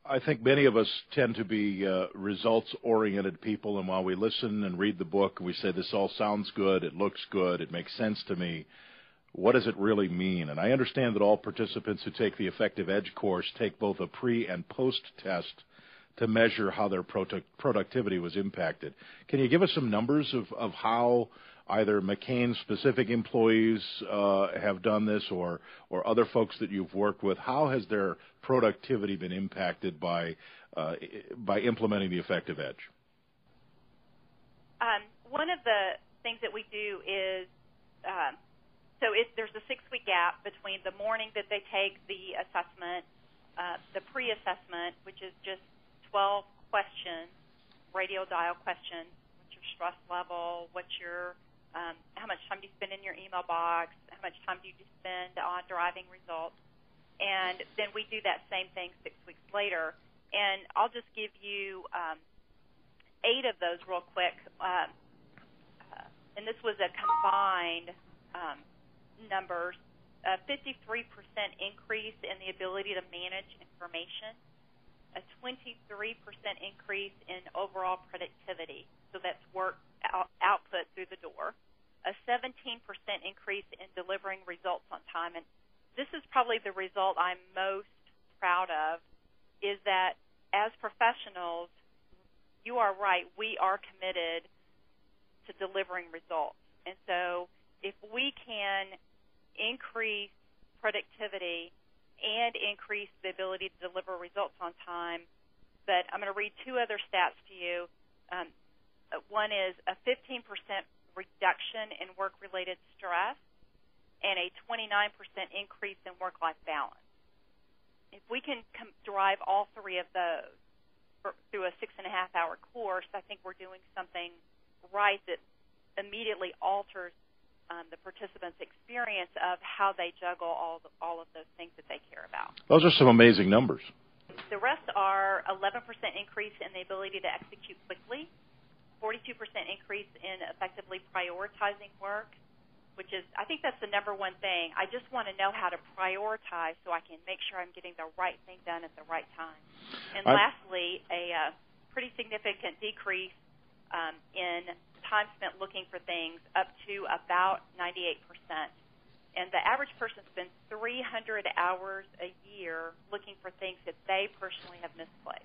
I think many of us tend to be results-oriented people, and while we listen and read the book, we say, this all sounds good, it looks good, it makes sense to me. What does it really mean? And I understand that all participants who take the Effective Edge course take both a pre- and post-test to measure how their productivity was impacted. Can you give us some numbers of how either McCain-specific employees have done this or other folks that you've worked with? How has their productivity been impacted by implementing the Effective Edge? One of the things that we do is, there's a 6-week gap between the morning that they take the assessment, the pre-assessment, which is just 12 questions, radio dial questions. What's your stress level? What's your how much time do you spend in your email box? How much time do you spend on deriving results? And then we do that same thing 6 weeks later. And I'll just give you 8 of those real quick. And this was a combined numbers, a 53% increase in the ability to manage information, a 23% increase in overall productivity, so that's work output through the door, a 17% increase in delivering results on time. And this is probably the result I'm most proud of, is that as professionals, you are right, we are committed to delivering results. And so if we can increase productivity and increase the ability to deliver results on time, but I'm going to read 2 other stats to you. One is a 15% reduction in work-related stress and a 29% increase in work-life balance. If we can derive all 3 of those through a 6.5-hour course, I think we're doing something right that immediately alters the participants' experience of how they juggle all of those things that they care about. Those are some amazing numbers. The rest are 11% increase in the ability to execute quickly, 42% increase in effectively prioritizing work, which is, I think that's the number one thing. I just want to know how to prioritize so I can make sure I'm getting the right thing done at the right time. And lastly, a pretty significant decrease in time spent looking for things, up to about 98%. And the average person spends 300 hours a year looking for things that they personally have misplaced.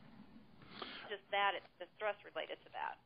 Just that, it's the stress related to that.